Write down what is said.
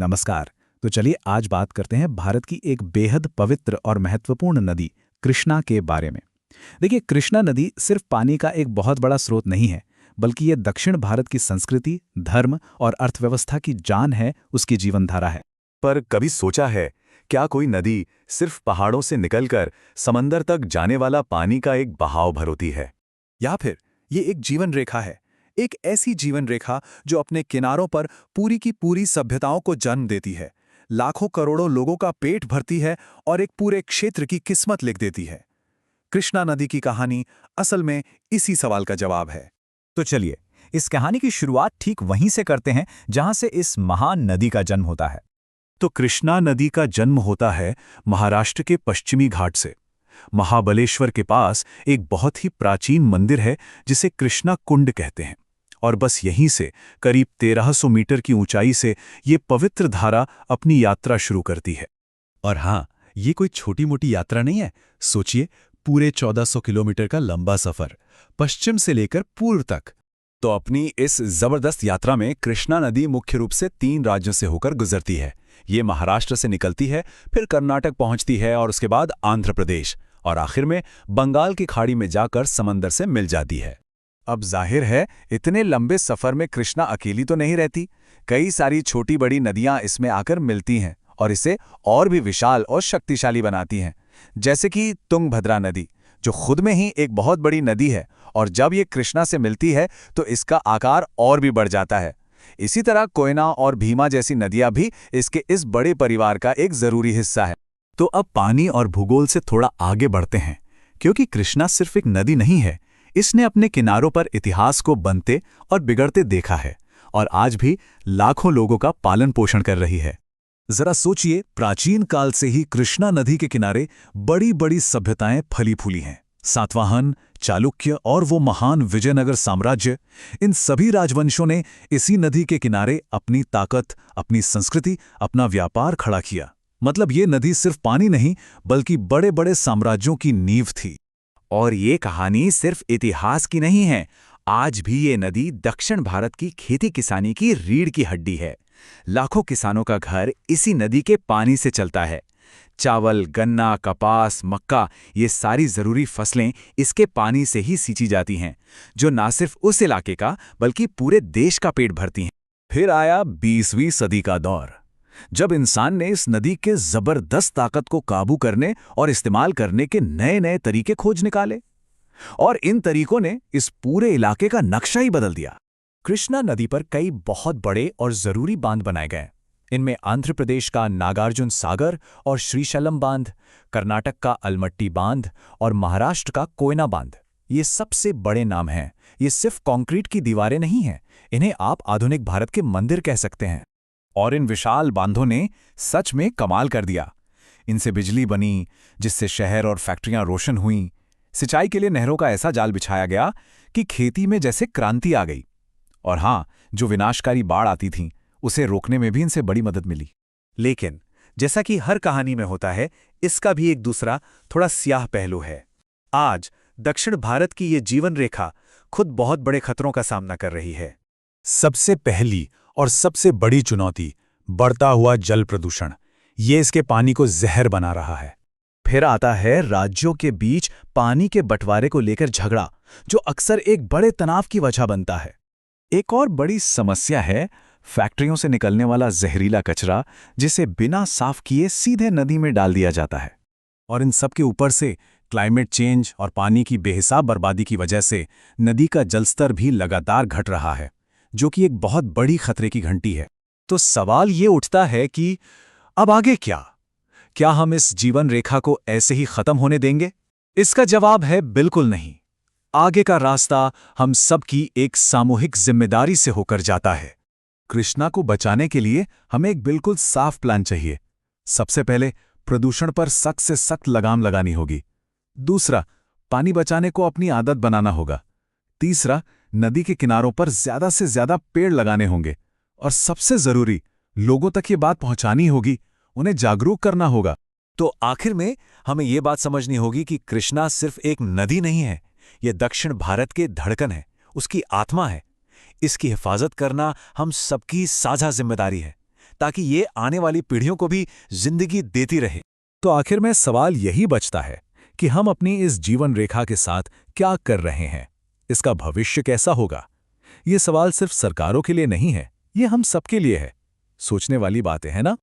नमस्कार। तो चलिए आज बात करते हैं भारत की एक बेहद पवित्र और महत्वपूर्ण नदी कृष्णा के बारे में। देखिए, कृष्णा नदी सिर्फ पानी का एक बहुत बड़ा स्रोत नहीं है, बल्कि ये दक्षिण भारत की संस्कृति, धर्म और अर्थव्यवस्था की जान है, उसकी जीवनधारा है। पर कभी सोचा है क्या कोई नदी सिर्फ पहाड़ों से निकलकर समंदर तक जाने वाला पानी का एक बहाव भर होती है? या फिर ये एक जीवन रेखा है, एक ऐसी जीवन रेखा जो अपने किनारों पर पूरी की पूरी सभ्यताओं को जन्म देती है, लाखों करोड़ों लोगों का पेट भरती है और एक पूरे क्षेत्र की किस्मत लिख देती है। कृष्णा नदी की कहानी असल में इसी सवाल का जवाब है। तो चलिए इस कहानी की शुरुआत ठीक वहीं से करते हैं जहां से इस महान नदी का जन्म होता है। तो कृष्णा नदी का जन्म होता है महाराष्ट्र के पश्चिमी घाट से। महाबलेश्वर के पास एक बहुत ही प्राचीन मंदिर है जिसे कृष्णा कुंड कहते हैं, और बस यहीं से करीब 1300 मीटर की ऊंचाई से ये पवित्र धारा अपनी यात्रा शुरू करती है। और हाँ, ये कोई छोटी मोटी यात्रा नहीं है। सोचिए, पूरे 1400 किलोमीटर का लंबा सफर, पश्चिम से लेकर पूर्व तक। तो अपनी इस जबरदस्त यात्रा में कृष्णा नदी मुख्य रूप से 3 राज्यों से होकर गुजरती है। ये महाराष्ट्र से निकलती है, फिर कर्नाटक पहुंचती है और उसके बाद आंध्र प्रदेश, और आखिर में बंगाल की खाड़ी में जाकर समंदर से मिल जाती है। अब जाहिर है, इतने लंबे सफर में कृष्णा अकेली तो नहीं रहती। कई सारी छोटी बड़ी नदियां इसमें आकर मिलती हैं और इसे और भी विशाल और शक्तिशाली बनाती हैं। जैसे कि तुंगभद्रा नदी, जो खुद में ही एक बहुत बड़ी नदी है, और जब ये कृष्णा से मिलती है तो इसका आकार और भी बढ़ जाता है। इसी तरह कोयना और भीमा जैसी नदियां भी इसके इस बड़े परिवार का एक जरूरी हिस्सा है। तो अब पानी और भूगोल से थोड़ा आगे बढ़ते हैं, क्योंकि कृष्णा सिर्फ एक नदी नहीं है। इसने अपने किनारों पर इतिहास को बनते और बिगड़ते देखा है, और आज भी लाखों लोगों का पालन पोषण कर रही है। जरा सोचिए, प्राचीन काल से ही कृष्णा नदी के किनारे बड़ी बड़ी सभ्यताएं फली फूली हैं। सातवाहन, चालुक्य और वो महान विजयनगर साम्राज्य, इन सभी राजवंशों ने इसी नदी के किनारे अपनी ताकत, अपनी संस्कृति, अपना व्यापार खड़ा किया। मतलब ये नदी सिर्फ पानी नहीं, बल्कि बड़े बड़े साम्राज्यों की नींव थी। और ये कहानी सिर्फ इतिहास की नहीं है। आज भी ये नदी दक्षिण भारत की खेती किसानी की रीढ़ की हड्डी है। लाखों किसानों का घर इसी नदी के पानी से चलता है। चावल, गन्ना, कपास, मक्का, ये सारी जरूरी फसलें इसके पानी से ही सींची जाती हैं, जो ना सिर्फ उस इलाके का बल्कि पूरे देश का पेट भरती हैं। फिर आया 20वीं सदी का दौर, जब इंसान ने इस नदी के जबरदस्त ताकत को काबू करने और इस्तेमाल करने के नए नए तरीके खोज निकाले, और इन तरीकों ने इस पूरे इलाके का नक्शा ही बदल दिया। कृष्णा नदी पर कई बहुत बड़े और जरूरी बांध बनाए गए। इनमें आंध्र प्रदेश का नागार्जुन सागर और श्रीशैलम बांध, कर्नाटक का अलमट्टी बांध और महाराष्ट्र का कोयना बांध, ये सबसे बड़े नाम हैं। ये सिर्फ कंक्रीट की दीवारें नहीं हैं, इन्हें आप आधुनिक भारत के मंदिर कह सकते हैं। और इन विशाल बांधों ने सच में कमाल कर दिया। इनसे बिजली बनी, जिससे शहर और फैक्ट्रियां रोशन हुईं। सिंचाई के लिए नहरों का ऐसा जाल बिछाया गया कि खेती में जैसे क्रांति आ गई। और हाँ, जो विनाशकारी बाढ़ आती थीं, उसे रोकने में भी इनसे बड़ी मदद मिली। लेकिन जैसा कि हर कहानी में होता है, इसका भी एक दूसरा थोड़ा स्याह पहलू है। आज दक्षिण भारत की ये जीवन रेखा खुद बहुत बड़े खतरों का सामना कर रही है। सबसे पहली और सबसे बड़ी चुनौती बढ़ता हुआ जल प्रदूषण। ये इसके पानी को जहर बना रहा है। फिर आता है राज्यों के बीच पानी के बंटवारे को लेकर झगड़ा, जो अक्सर एक बड़े तनाव की वजह बनता है। एक और बड़ी समस्या है फैक्ट्रियों से निकलने वाला जहरीला कचरा, जिसे बिना साफ किए सीधे नदी में डाल दिया जाता है। और इन सब के ऊपर से क्लाइमेट चेंज और पानी की बेहिसाब बर्बादी की वजह से नदी का जलस्तर भी लगातार घट रहा है, जो कि एक बहुत बड़ी खतरे की घंटी है। तो सवाल ये उठता है कि अब आगे क्या? क्या हम इस जीवन रेखा को ऐसे ही खत्म होने देंगे? इसका जवाब है बिल्कुल नहीं। आगे का रास्ता हम सबकी एक सामूहिक जिम्मेदारी से होकर जाता है। कृष्णा को बचाने के लिए हमें एक बिल्कुल साफ प्लान चाहिए। सबसे पहले प्रदूषण पर सख्त से सख्त लगाम लगानी होगी। दूसरा, पानी बचाने को अपनी आदत बनाना होगा। तीसरा, नदी के किनारों पर ज्यादा से ज्यादा पेड़ लगाने होंगे। और सबसे जरूरी, लोगों तक ये बात पहुंचानी होगी, उन्हें जागरूक करना होगा। तो आखिर में हमें ये बात समझनी होगी कि कृष्णा सिर्फ एक नदी नहीं है, ये दक्षिण भारत के धड़कन है, उसकी आत्मा है। इसकी हिफाजत करना हम सबकी साझा जिम्मेदारी है, ताकि ये आने वाली पीढ़ियों को भी जिंदगी देती रहे। तो आखिर में सवाल यही बचता है कि हम अपनी इस जीवन रेखा के साथ क्या कर रहे हैं, इसका भविष्य कैसा होगा। ये सवाल सिर्फ सरकारों के लिए नहीं है, ये हम सबके लिए है। सोचने वाली बातें हैं ना।